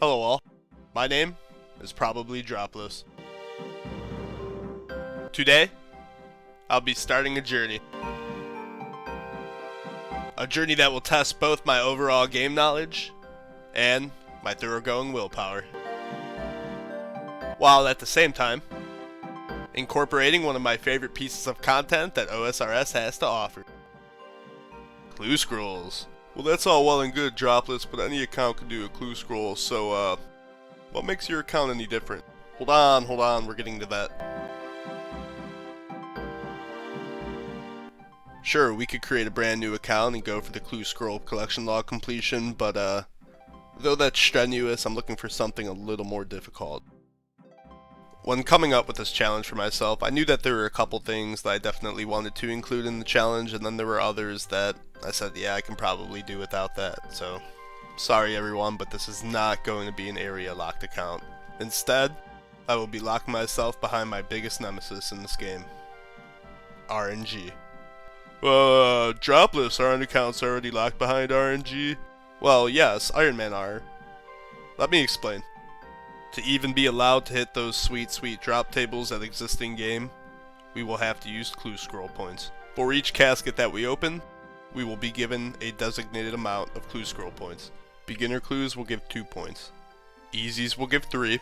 Hello all, my name is probably Dropless. Today, I'll be starting a journey. A journey that will test both my overall game knowledge and my thoroughgoing willpower, while at the same time, incorporating one of my favorite pieces of content that OSRS has to offer. Clue scrolls. Well, that's all well and good, Droplets, but any account can do a clue scroll, so, what makes your account any different? Hold on, we're getting to that. Sure, we could create a brand new account and go for the clue scroll collection log completion, but, though that's strenuous, I'm looking for something a little more difficult. When coming up with this challenge for myself, I knew that there were a couple things that I definitely wanted to include in the challenge, and then there were others that I said, yeah, I can probably do without that. So, sorry everyone, but this is not going to be an area locked account. Instead, I will be locking myself behind my biggest nemesis in this game, RNG. Dropless, aren't accounts already locked behind RNG? Well, yes, Ironman are. Let me explain. To even be allowed to hit those sweet drop tables at existing game, we will have to use clue scroll points. For each casket that we open, we will be given a designated amount of clue scroll points. Beginner clues will give 2 points. Easies will give 3,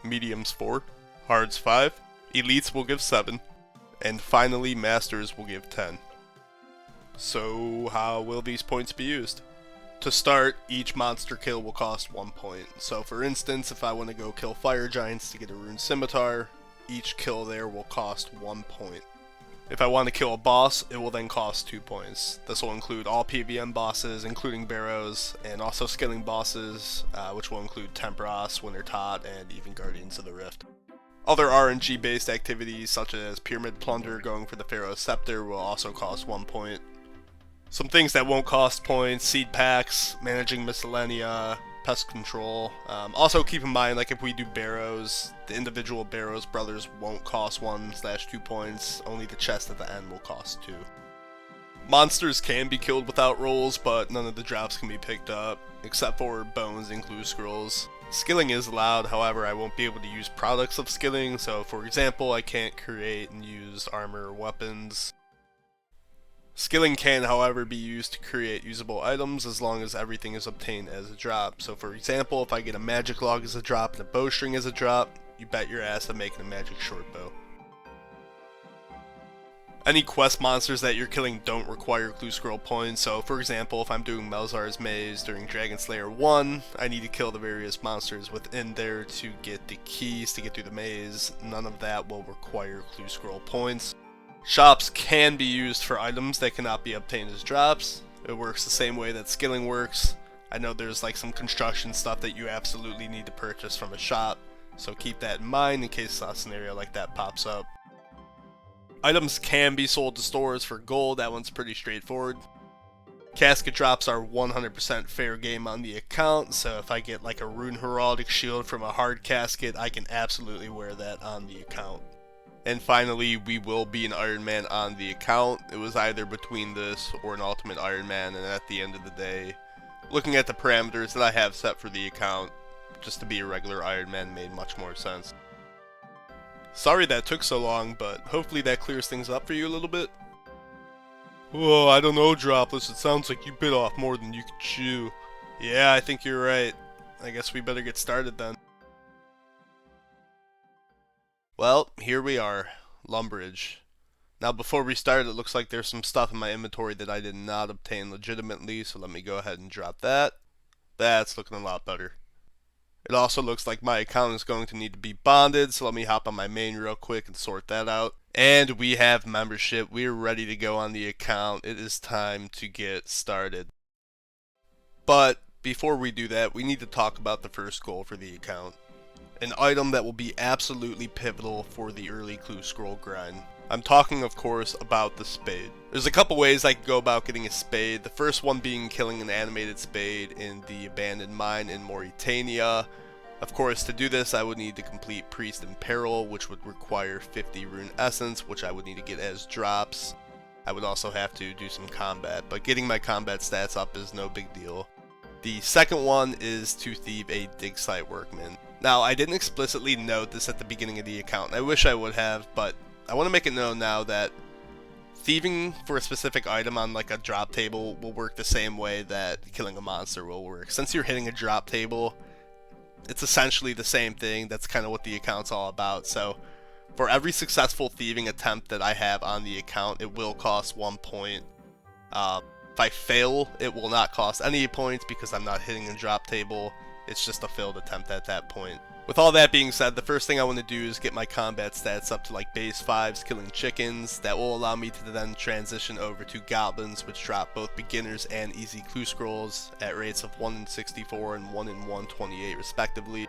mediums 4, hards 5, elites will give 7, and finally masters will give 10. So how will these points be used? To start, each monster kill will cost 1 point. So for instance, if I want to go kill fire giants to get a rune scimitar, each kill there will cost 1 point. If I want to kill a boss, it will then cost 2 points. This will include all PVM bosses, including barrows, and also skilling bosses, which will include Tempros, Winter Tot, and even Guardians of the Rift. Other RNG based activities such as Pyramid Plunder going for the Pharaoh's Scepter will also cost 1 point. Some things that won't cost points: seed packs, managing miscellanea, pest control. Also keep in mind, like if we do barrows, the individual barrows brothers won't cost 1/2 points, only the chest at the end will cost 2. Monsters can be killed without rolls, but none of the drops can be picked up, except for bones and clue scrolls. Skilling is allowed, however I won't be able to use products of skilling, so for example I can't create and use armor or weapons. Skilling can, however, be used to create usable items as long as everything is obtained as a drop. So for example, if I get a magic log as a drop and a bowstring as a drop, you bet your ass I'm making a magic short bow. Any quest monsters that you're killing don't require clue scroll points, so for example, if I'm doing Melzar's Maze during Dragon Slayer 1, I need to kill the various monsters within there to get the keys to get through the maze. None of that will require clue scroll points. Shops can be used for items that cannot be obtained as drops. It works the same way that skilling works. I know there's like some construction stuff that you absolutely need to purchase from a shop, so keep that in mind in case a scenario like that pops up. Items can be sold to stores for gold. That one's pretty straightforward. Casket drops are 100% fair game on the account, so if I get like a rune heraldic shield from a hard casket, I can absolutely wear that on the account. And finally, we will be an Ironman on the account. It was either between this or an Ultimate Ironman, and at the end of the day, looking at the parameters that I have set for the account, just to be a regular Ironman made much more sense. Sorry that took so long, but hopefully that clears things up for you a little bit. Whoa, I don't know, Dropless, it sounds like you bit off more than you could chew. Yeah, I think you're right. I guess we better get started then. Well, here we are, Lumbridge. Now before we start, it looks like there's some stuff in my inventory that I did not obtain legitimately, so let me go ahead and drop that. That's looking a lot better. It also looks like my account is going to need to be bonded, so let me hop on my main real quick and sort that out. And we have membership. We're ready to go on the account. It is time to get started. But before we do that, we need to talk about the first goal for the account. An item that will be absolutely pivotal for the early clue scroll grind. I'm talking, of course, about the spade. There's a couple ways I could go about getting a spade. The first one being killing an animated spade in the abandoned mine in Mauritania. Of course, to do this, I would need to complete Priest in Peril, which would require 50 rune essence, which I would need to get as drops. I would also have to do some combat, but getting my combat stats up is no big deal. The second one is to thieve a dig site workman. Now, I didn't explicitly note this at the beginning of the account. I wish I would have, but I want to make it known now that thieving for a specific item on like a drop table will work the same way that killing a monster will work. Since you're hitting a drop table, it's essentially the same thing. That's kind of what the account's all about. So for every successful thieving attempt that I have on the account, it will cost 1 point. If I fail, it will not cost any points because I'm not hitting a drop table. It's just a failed attempt at that point. With all that being said, the first thing I want to do is get my combat stats up to like base 5s, killing chickens. That will allow me to then transition over to goblins, which drop both beginners and easy clue scrolls at rates of 1 in 64 and 1 in 128 respectively.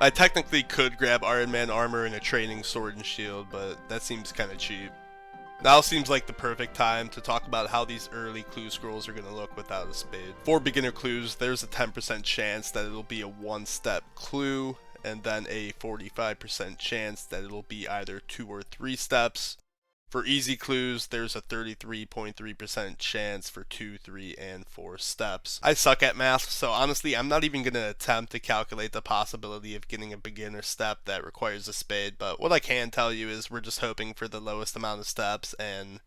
I technically could grab Iron Man armor and a training sword and shield, but that seems kind of cheap. Now seems like the perfect time to talk about how these early clue scrolls are going to look without a spade. For beginner clues, there's a 10% chance that it'll be a one-step clue, and then a 45% chance that it'll be either 2 or 3 steps. For easy clues, there's a 33.3% chance for 2, 3, and 4 steps. I suck at math, so honestly, I'm not even going to attempt to calculate the possibility of getting a beginner step that requires a spade, but what I can tell you is we're just hoping for the lowest amount of steps, and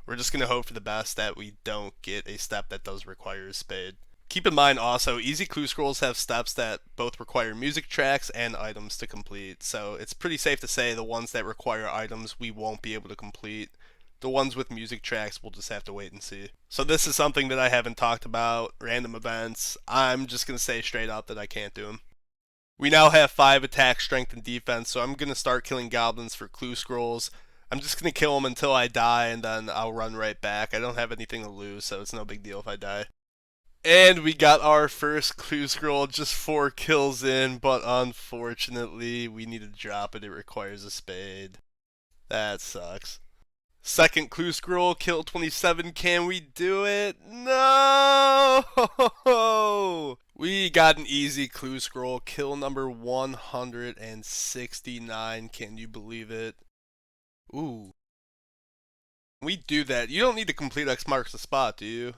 we're just going to hope for the best that we don't get a step that does require a spade. Keep in mind also, easy clue scrolls have steps that both require music tracks and items to complete, so it's pretty safe to say the ones that require items we won't be able to complete. The ones with music tracks we'll just have to wait and see. So this is something that I haven't talked about, random events. I'm just going to say straight up that I can't do them. We now have 5 attack, strength, and defense, so I'm going to start killing goblins for clue scrolls. I'm just going to kill them until I die, and then I'll run right back. I don't have anything to lose, so it's no big deal if I die. And we got our first clue scroll, just 4 kills in, but unfortunately, we need to drop it. It requires a spade. That sucks. Second clue scroll, kill 27. Can we do it? No! We got an easy clue scroll, kill number 169. Can you believe it? Ooh. We do that. You don't need to complete X marks the spot, do you?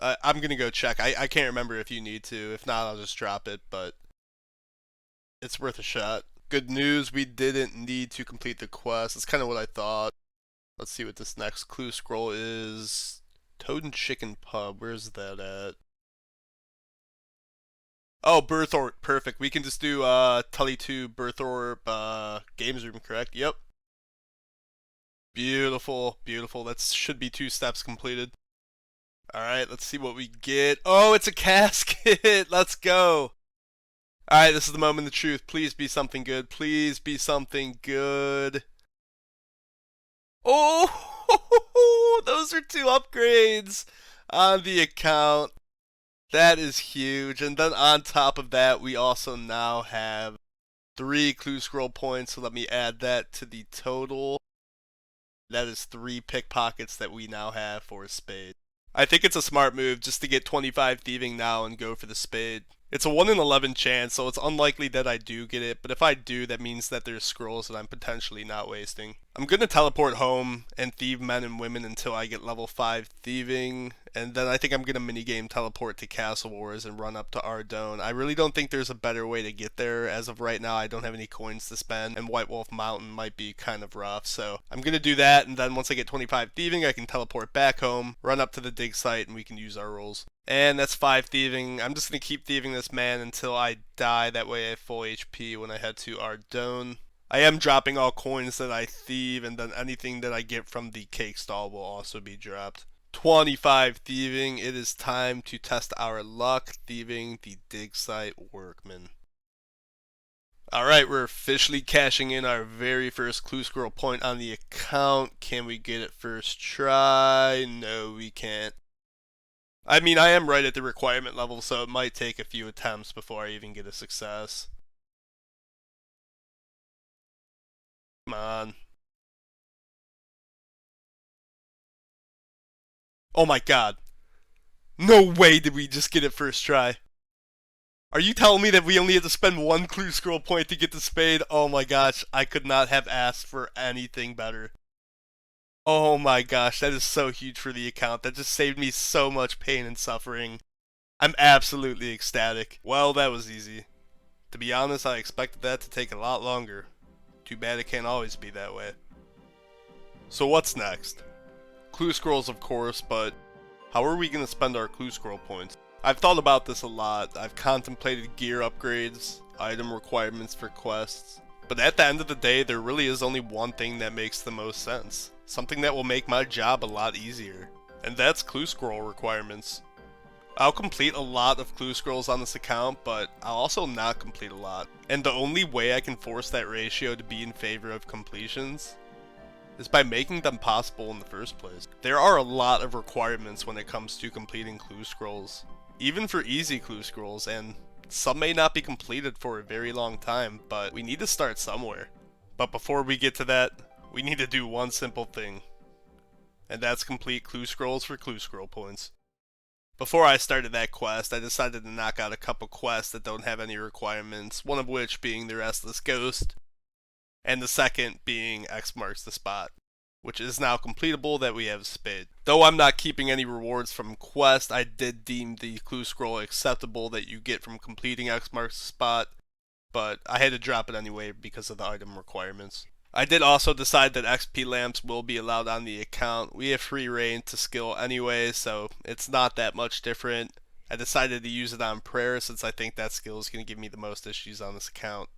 I'm gonna go check. I can't remember if you need to. If not, I'll just drop it, but it's worth a shot. Good news, we didn't need to complete the quest. That's kind of what I thought. Let's see what this next clue scroll is. Toad and Chicken Pub. Where's that at? Oh, Birthorpe. Perfect. We can just do Tully 2 Birthorpe Games Room, correct? Yep. Beautiful. Beautiful. That should be 2 steps completed. Alright, let's see what we get. Oh, it's a casket! Let's go! Alright, this is the moment of truth. Please be something good. Please be something good. Oh! Those are 2 upgrades on the account. That is huge. And then on top of that, we also now have 3 clue scroll points. So let me add that to the total. That is 3 pickpockets that we now have for a spade. I think it's a smart move just to get 25 thieving now and go for the spade. It's a 1 in 11 chance, so it's unlikely that I do get it, but if I do, that means that there's scrolls that I'm potentially not wasting. I'm gonna teleport home and thieve men and women until I get level 5 thieving, and then I think I'm gonna minigame teleport to Castle Wars and run up to Ardone. I really don't think there's a better way to get there. As of right now, I don't have any coins to spend, and White Wolf Mountain might be kind of rough, so I'm gonna do that, and then once I get 25 thieving, I can teleport back home, run up to the dig site, and we can use our rolls. And that's 5 thieving. I'm just going to keep thieving this man until I die. That way I have full HP when I head to Ardone. I am dropping all coins that I thieve, and then anything that I get from the cake stall will also be dropped. 25 thieving. It is time to test our luck thieving the dig site workman. Alright, we're officially cashing in our very first clue scroll point on the account. Can we get it first try? No, we can't. I mean, I am right at the requirement level, so it might take a few attempts before I even get a success. Come on. Oh my god. No way did we just get it first try. Are you telling me that we only had to spend 1 clue scroll point to get the spade? Oh my gosh, I could not have asked for anything better. Oh my gosh, that is so huge for the account. That just saved me so much pain and suffering. I'm absolutely ecstatic. Well, that was easy. To be honest, I expected that to take a lot longer. Too bad it can't always be that way. So what's next? Clue scrolls, of course, but how are we going to spend our clue scroll points? I've thought about this a lot. I've contemplated gear upgrades, item requirements for quests, but at the end of the day, there really is only one thing that makes the most sense. Something that will make my job a lot easier. And that's clue scroll requirements. I'll complete a lot of clue scrolls on this account, but I'll also not complete a lot. And the only way I can force that ratio to be in favor of completions is by making them possible in the first place. There are a lot of requirements when it comes to completing clue scrolls, even for easy clue scrolls, and some may not be completed for a very long time, but we need to start somewhere. But before we get to that, we need to do one simple thing, and that's complete clue scrolls for clue scroll points. Before I started that quest, I decided to knock out a couple quests that don't have any requirements, one of which being the Restless Ghost, and the second being X marks the spot, which is now completable that we have Spade. Though I'm not keeping any rewards from quest, I did deem the clue scroll acceptable that you get from completing X marks the spot, but I had to drop it anyway because of the item requirements. I did also decide that XP lamps will be allowed on the account. We have free reign to skill anyway, so it's not that much different. I decided to use it on prayer since I think that skill is going to give me the most issues on this account.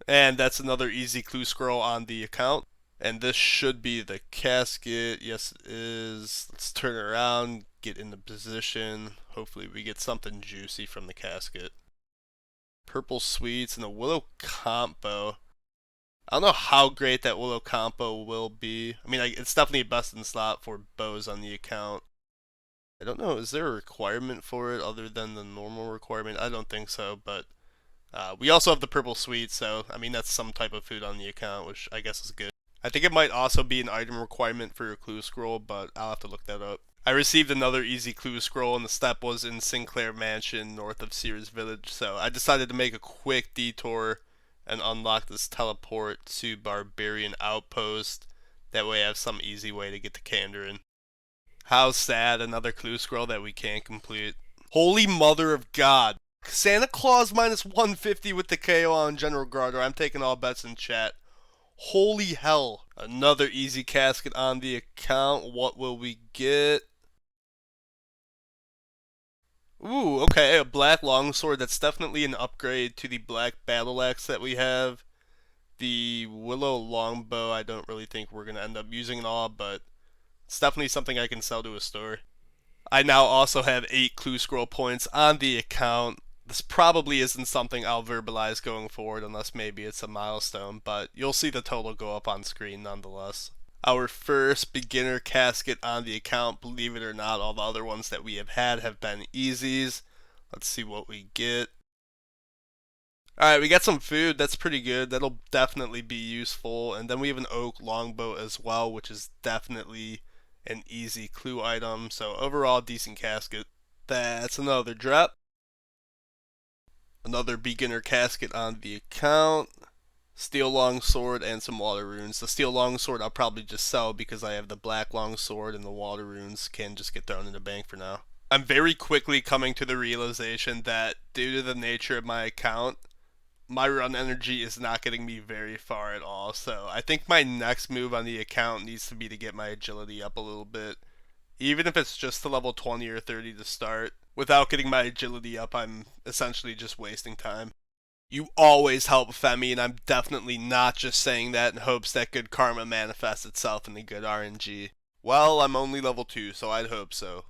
And that's another easy clue scroll on the account. And this should be the casket. Yes, it is. Let's turn it around, get into position. Hopefully we get something juicy from the casket. Purple sweets and a willow combo. I don't know how great that willow combo will be. I mean, it's definitely best in slot for bows on the account. I don't know, is there a requirement for it other than the normal requirement? I don't think so, but we also have the purple sweet, so I mean that's some type of food on the account, which I guess is good. I think it might also be an item requirement for your clue scroll, but I'll have to look that up. I received another easy clue scroll, and the step was in Sinclair Mansion, north of Sears Village, so I decided to make a quick detour and unlock this teleport to Barbarian Outpost. That way I have some easy way to get to Kandarin. How sad, another clue scroll that we can't complete. Holy mother of God. Santa Claus minus 150 with the KO on General Garter. I'm taking all bets in chat. Holy hell. Another easy casket on the account. What will we get? Ooh, okay, a black longsword. That's definitely an upgrade to the black battle axe that we have. The willow longbow, I don't really think we're going to end up using at all, but it's definitely something I can sell to a store. I now also have 8 clue scroll points on the account. This probably isn't something I'll verbalize going forward unless maybe it's a milestone, but you'll see the total go up on screen nonetheless. Our first beginner casket on the account, believe it or not, all the other ones that we have had have been easies. Let's see what we get. Alright, we got some food, that's pretty good, that'll definitely be useful, and then we have an oak longbow as well, which is definitely an easy clue item, so overall decent casket. That's another drop. Another beginner casket on the account. Steel longsword and some water runes. The steel longsword I'll probably just sell because I have the black longsword and the water runes can just get thrown in the bank for now. I'm very quickly coming to the realization that due to the nature of my account, my run energy is not getting me very far at all, so I think my next move on the account needs to be to get my agility up a little bit. Even if it's just to level 20 or 30 to start. Without getting my agility up, I'm essentially just wasting time. You always help Femi, and I'm definitely not just saying that in hopes that good karma manifests itself in the good RNG. Well, I'm only level 2, so I'd hope so.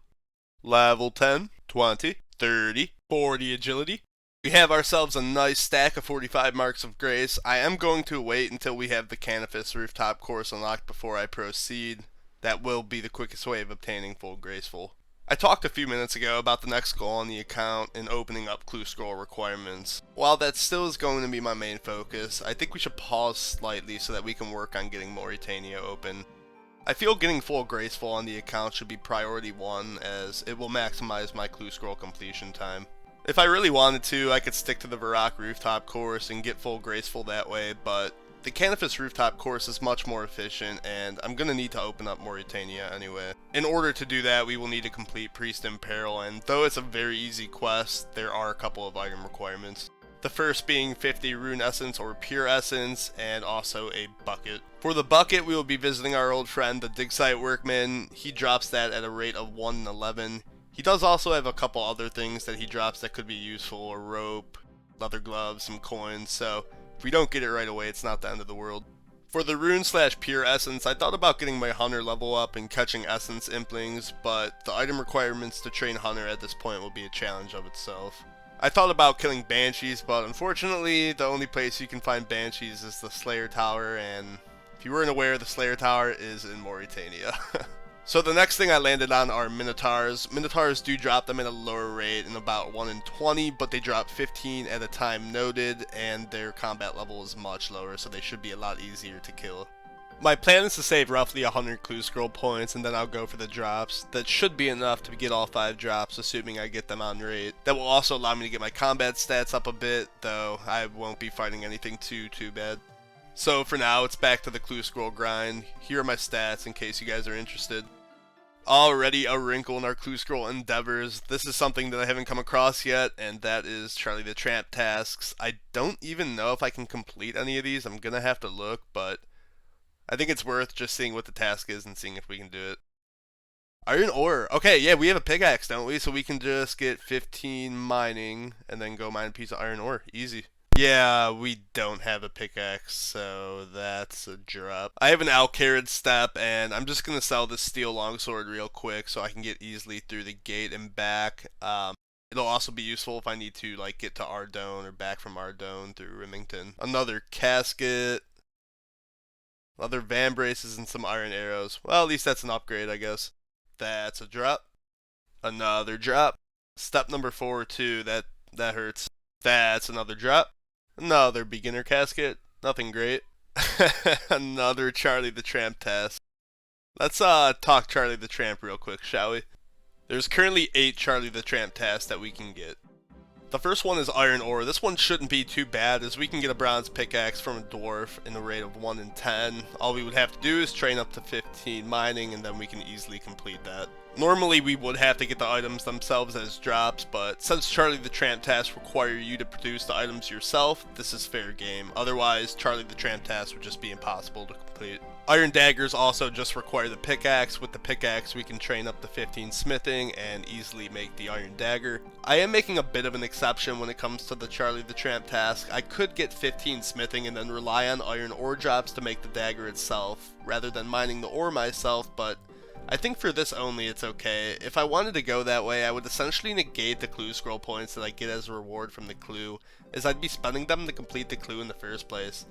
Level 10, 20, 30, 40 agility. We have ourselves a nice stack of 45 marks of grace. I am going to wait until we have the Canifis rooftop course unlocked before I proceed. That will be the quickest way of obtaining full graceful. I talked a few minutes ago about the next goal on the account and opening up clue scroll requirements. While that still is going to be my main focus, I think we should pause slightly so that we can work on getting Mauritania open. I feel getting full graceful on the account should be priority 1 as it will maximize my clue scroll completion time. If I really wanted to, I could stick to the Varrock rooftop course and get full graceful that way, but the Canifis rooftop course is much more efficient, and I'm going to need to open up Mauritania anyway. In order to do that, we will need to complete Priest in Peril, and though it's a very easy quest, there are a couple of item requirements. The first being 50 Rune Essence or Pure Essence, and also a bucket. For the bucket, we will be visiting our old friend, the Dig Site Workman. He drops that at a rate of 1 in 11. He does also have a couple other things that he drops that could be useful, a rope, leather gloves, some coins, so if we don't get it right away, it's not the end of the world. For the Rune/Pure Essence, I thought about getting my Hunter level up and catching Essence Implings, but the item requirements to train Hunter at this point will be a challenge of itself. I thought about killing Banshees, but unfortunately, the only place you can find Banshees is the Slayer Tower, and if you weren't aware, the Slayer Tower is in Mauritania. So the next thing I landed on are Minotaurs. Minotaurs do drop them at a lower rate in about 1 in 20, but they drop 15 at a time noted, and their combat level is much lower, so they should be a lot easier to kill. My plan is to save roughly 100 clue scroll points, and then I'll go for the drops. That should be enough to get all 5 drops, assuming I get them on rate. That will also allow me to get my combat stats up a bit, though I won't be fighting anything too bad. So for now, it's back to the clue scroll grind. Here are my stats in case you guys are interested. Already a wrinkle in our clue scroll endeavors. This is something that I haven't come across yet, and that is Charlie the Tramp tasks. I don't even know if I can complete any of these. I'm gonna have to look, but I think it's worth just seeing what the task is and seeing if we can do it. Iron ore. Okay, yeah, we have a pickaxe, don't we? So we can just get 15 mining and then go mine a piece of iron ore. Easy. Yeah, we don't have a pickaxe, so that's a drop. I have an Alcarid step, and I'm just going to sell this steel longsword real quick so I can get easily through the gate and back. It'll also be useful if I need to like get to Ardone or back from Ardone through Remington. Another casket, other van braces, and some iron arrows. Well, at least that's an upgrade, I guess. That's a drop. Another drop. Step number 4 too, that hurts. That's another drop. Another beginner casket. Nothing great. Another Charlie the Tramp task. Let's talk Charlie the Tramp real quick, shall we? There's currently 8 Charlie the Tramp tasks that we can get. The first one is iron ore. This one shouldn't be too bad, as we can get a bronze pickaxe from a dwarf in a rate of 1 in 10. All we would have to do is train up to 15 mining, and then we can easily complete that. Normally we would have to get the items themselves as drops, but since Charlie the Tramp tasks require you to produce the items yourself, this is fair game. Otherwise, Charlie the Tramp tasks would just be impossible to complete. Iron daggers also just require the pickaxe. With the pickaxe we can train up to 15 smithing and easily make the iron dagger. I am making a bit of an exception when it comes to the Charlie the Tramp task. I could get 15 smithing and then rely on iron ore drops to make the dagger itself, rather than mining the ore myself, but I think for this only it's okay. If I wanted to go that way, I would essentially negate the clue scroll points that I get as a reward from the clue, as I'd be spending them to complete the clue in the first place.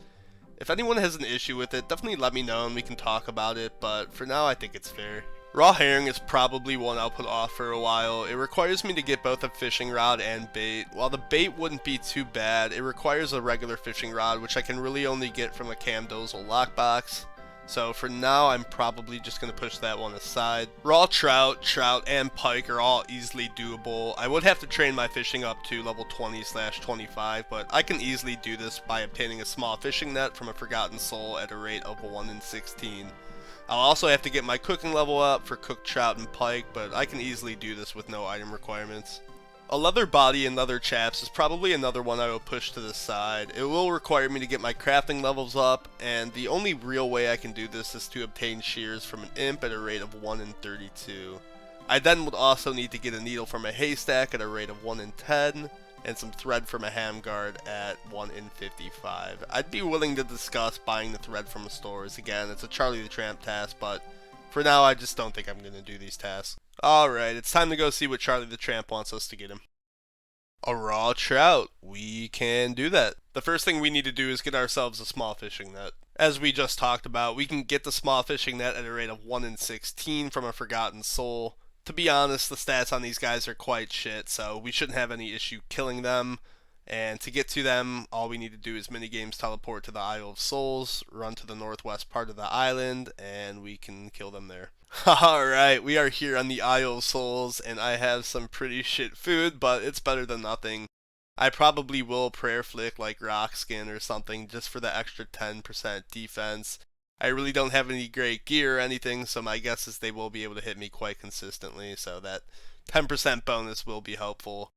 If anyone has an issue with it, definitely let me know and we can talk about it, but for now I think it's fair. Raw herring is probably one I'll put off for a while. It requires me to get both a fishing rod and bait. While the bait wouldn't be too bad, it requires a regular fishing rod, which I can really only get from a Cam Dozel lockbox. So for now, I'm probably just going to push that one aside. Raw trout, and pike are all easily doable. I would have to train my fishing up to level 20/25, but I can easily do this by obtaining a small fishing net from a Forgotten Soul at a rate of 1 in 16. I'll also have to get my cooking level up for cooked trout and pike, but I can easily do this with no item requirements. A leather body and leather chaps is probably another one I will push to the side. It will require me to get my crafting levels up, and the only real way I can do this is to obtain shears from an imp at a rate of 1 in 32. I then would also need to get a needle from a haystack at a rate of 1 in 10, and some thread from a hamguard at 1 in 55. I'd be willing to discuss buying the thread from a store, as again, it's a Charlie the Tramp task, but for now I just don't think I'm going to do these tasks. Alright, it's time to go see what Charlie the Tramp wants us to get him. A raw trout. We can do that. The first thing we need to do is get ourselves a small fishing net. As we just talked about, we can get the small fishing net at a rate of 1 in 16 from a Forgotten Soul. To be honest, the stats on these guys are quite shit, so we shouldn't have any issue killing them. And to get to them, all we need to do is minigames teleport to the Isle of Souls, run to the northwest part of the island, and we can kill them there. Alright, we are here on the Isle of Souls, and I have some pretty shit food, but it's better than nothing. I probably will prayer flick like rock skin or something just for the extra 10% defense. I really don't have any great gear or anything, so my guess is they will be able to hit me quite consistently, so that 10% bonus will be helpful.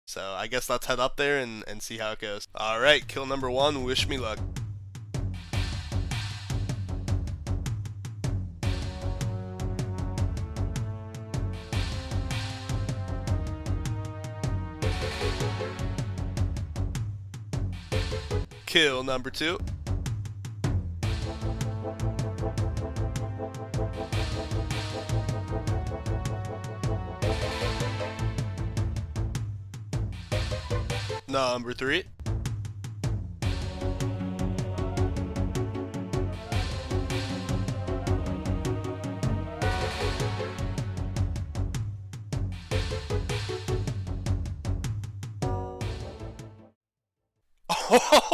So I guess let's head up there and see how it goes. Alright, kill number 1, wish me luck. Kill number 2. Number 3.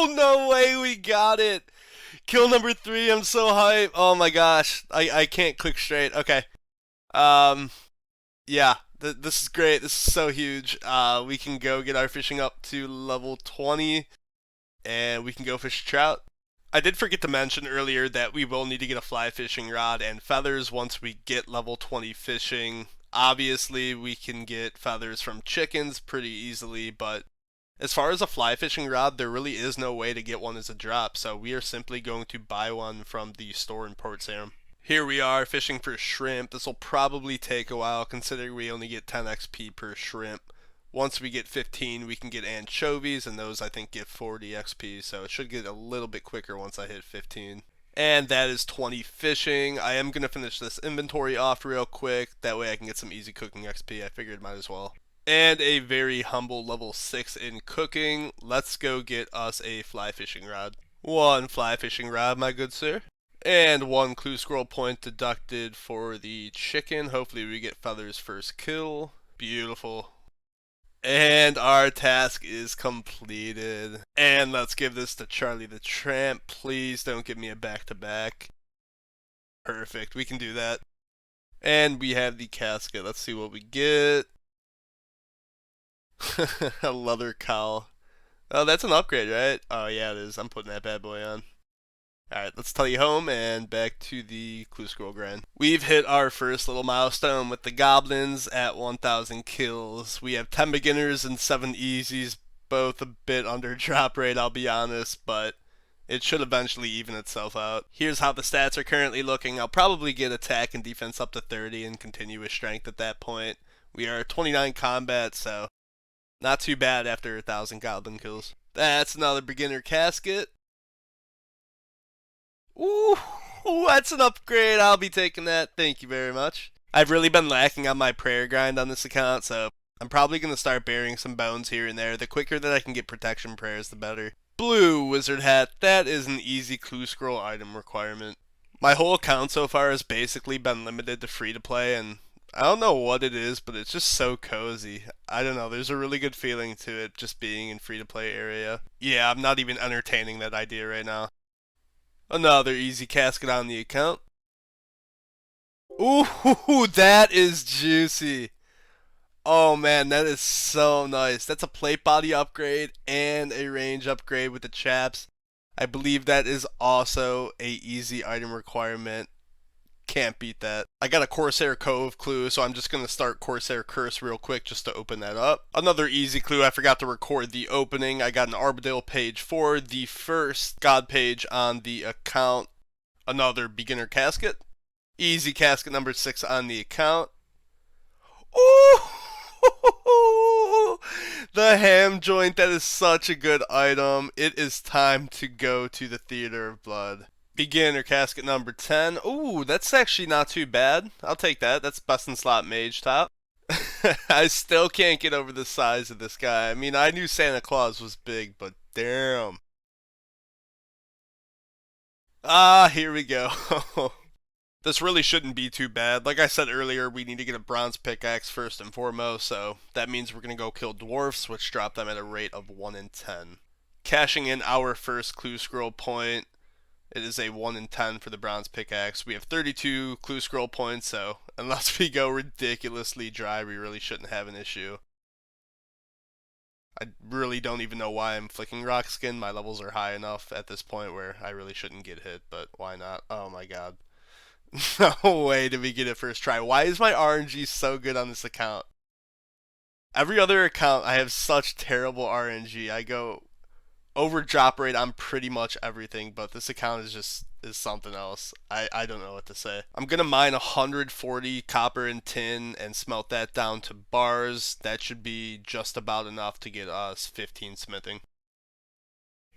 Oh, no way, we got it! Kill number 3, I'm so hyped. Oh my gosh, I can't click straight. Okay. Yeah, this is great. This is so huge. We can go get our fishing up to level 20, and we can go fish trout. I did forget to mention earlier that we will need to get a fly fishing rod and feathers once we get level 20 fishing. Obviously, we can get feathers from chickens pretty easily, but as far as a fly fishing rod, there really is no way to get one as a drop, so we are simply going to buy one from the store in Port Sarim. Here we are fishing for shrimp. This will probably take a while considering we only get 10 XP per shrimp. Once we get 15, we can get anchovies, and those I think give 40 XP, so it should get a little bit quicker once I hit 15. And that is 20 fishing. I am going to finish this inventory off real quick, that way I can get some easy cooking XP. I figured might as well. And a very humble level 6 in cooking. Let's go get us a fly fishing rod. 1 fly fishing rod, my good sir. And 1 clue scroll point deducted for the chicken. Hopefully we get feathers first kill. Beautiful. And our task is completed. And let's give this to Charlie the Tramp. Please don't give me a back-to-back. Perfect, we can do that. And we have the casket. Let's see what we get. A leather cowl. Oh, that's an upgrade, right? Oh, yeah, it is. I'm putting that bad boy on. Alright, let's tell you home and back to the clue scroll grind. We've hit our first little milestone with the goblins at 1,000 kills. We have 10 beginners and 7 easies, both a bit under drop rate, I'll be honest, but it should eventually even itself out. Here's how the stats are currently looking. I'll probably get attack and defense up to 30 and continue with strength at that point. We are 29 combat, so not too bad after 1,000 goblin kills. That's another beginner casket. Ooh, that's an upgrade. I'll be taking that. Thank you very much. I've really been lacking on my prayer grind on this account, so I'm probably going to start burying some bones here and there. The quicker that I can get protection prayers, the better. Blue wizard hat. That is an easy clue scroll item requirement. My whole account so far has basically been limited to free to play, and I don't know what it is, but it's just so cozy. I don't know, there's a really good feeling to it just being in free to play area. Yeah, I'm not even entertaining that idea right now. Another easy casket on the account. Ooh, that is juicy. Oh man, that is so nice. That's a plate body upgrade and a range upgrade with the chaps. I believe that is also a easy item requirement. Can't beat that. I got a Corsair Cove clue, so I'm just going to start Corsair Curse real quick just to open that up. Another easy clue, I forgot to record the opening. I got an Armadillo page 4, the first God page on the account. Another beginner casket. Easy casket number 6 on the account. Ooh! The ham joint, that is such a good item. It is time to go to the Theater of Blood. Beginner casket number 10. Ooh, that's actually not too bad. I'll take that. That's best in slot mage top. I still can't get over the size of this guy. I mean, I knew Santa Claus was big, but damn. Ah, here we go. This really shouldn't be too bad. Like I said earlier, we need to get a bronze pickaxe first and foremost, so that means we're going to go kill dwarfs, which drop them at a rate of 1 in 10. Cashing in our first clue scroll point. It is a 1 in 10 for the bronze pickaxe. We have 32 clue scroll points, so unless we go ridiculously dry, we really shouldn't have an issue. I really don't even know why I'm flicking rock skin. My levels are high enough at this point where I really shouldn't get hit, but why not? Oh my god. No way did we get it first try. Why is my RNG so good on this account? Every other account, I have such terrible RNG. I go over drop rate on pretty much everything, but this account is something else. I don't know what to say. I'm gonna mine 140 copper and tin and smelt that down to bars. That should be just about enough to get us 15 smithing.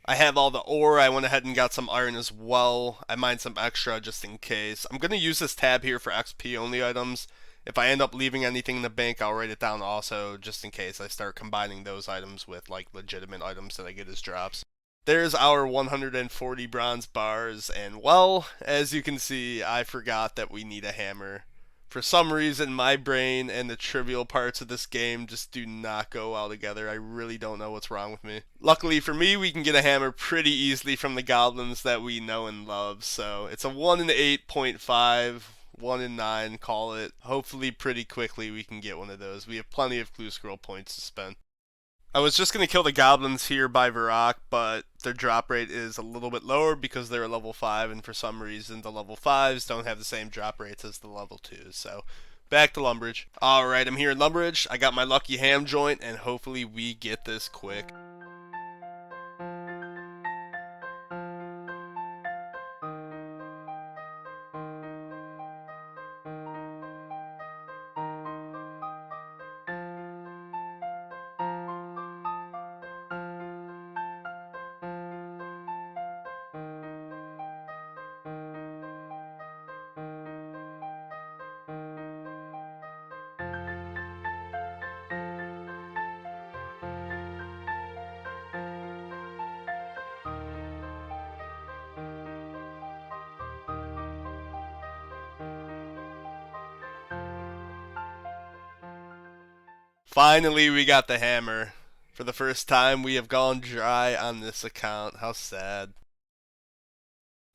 I have all the ore. I went ahead and got some iron as well. I mined some extra just in case. I'm gonna use this tab here for XP only items. If I end up leaving anything in the bank, I'll write it down also, just in case I start combining those items with like legitimate items that I get as drops. There's our 140 bronze bars, and well, as you can see, I forgot that we need a hammer. For some reason, my brain and the trivial parts of this game just do not go well together. I really don't know what's wrong with me. Luckily for me, we can get a hammer pretty easily from the goblins that we know and love, so it's a 1 in 8.5. 1 in 9, call it. Hopefully pretty quickly we can get one of those. We have plenty of clue scroll points to spend. I was just going to kill the goblins here by Varrock, but their drop rate is a little bit lower because they're level 5, and for some reason the level 5s don't have the same drop rates as the level 2s. So back to Lumbridge. Alright, I'm here in Lumbridge. I got my lucky ham joint, and hopefully we get this quick. Finally, we got the hammer. For the first time, we have gone dry on this account. How sad.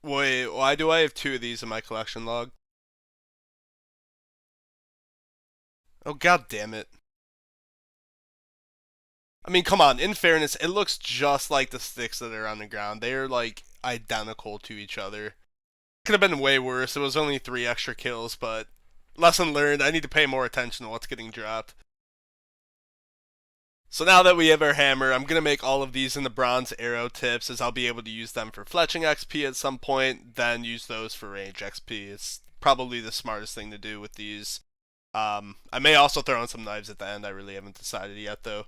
Wait, why do I have 2 of these in my collection log? Oh, god damn it. I mean, come on, in fairness, it looks just like the sticks that are on the ground. They are, like, identical to each other. Could have been way worse. It was only 3 extra kills, but lesson learned, I need to pay more attention to what's getting dropped. So now that we have our hammer, I'm going to make all of these into bronze arrow tips, as I'll be able to use them for fletching XP at some point, then use those for range XP. It's probably the smartest thing to do with these. I may also throw in some knives at the end. I really haven't decided yet, though.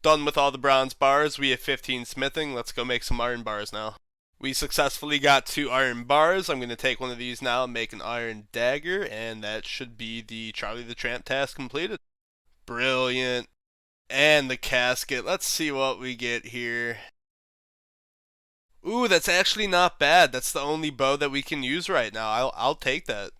Done with all the bronze bars. We have 15 smithing. Let's go make some iron bars now. We successfully got 2 iron bars. I'm going to take one of these now and make an iron dagger, and that should be the Charlie the Tramp task completed. Brilliant. And the casket. Let's see what we get here. Ooh, that's actually not bad. That's the only bow that we can use right now. I'll take that.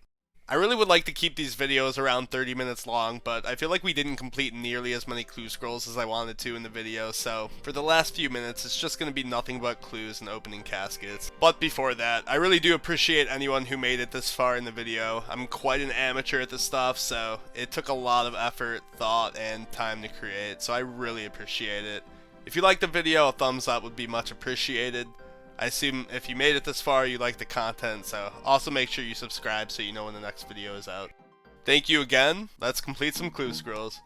I really would like to keep these videos around 30 minutes long, but I feel like we didn't complete nearly as many clue scrolls as I wanted to in the video, so for the last few minutes, it's just going to be nothing but clues and opening caskets. But before that, I really do appreciate anyone who made it this far in the video. I'm quite an amateur at this stuff, so it took a lot of effort, thought, and time to create, so I really appreciate it. If you liked the video, a thumbs up would be much appreciated. I assume if you made it this far, you like the content, so also make sure you subscribe so you know when the next video is out. Thank you again. Let's complete some clue scrolls.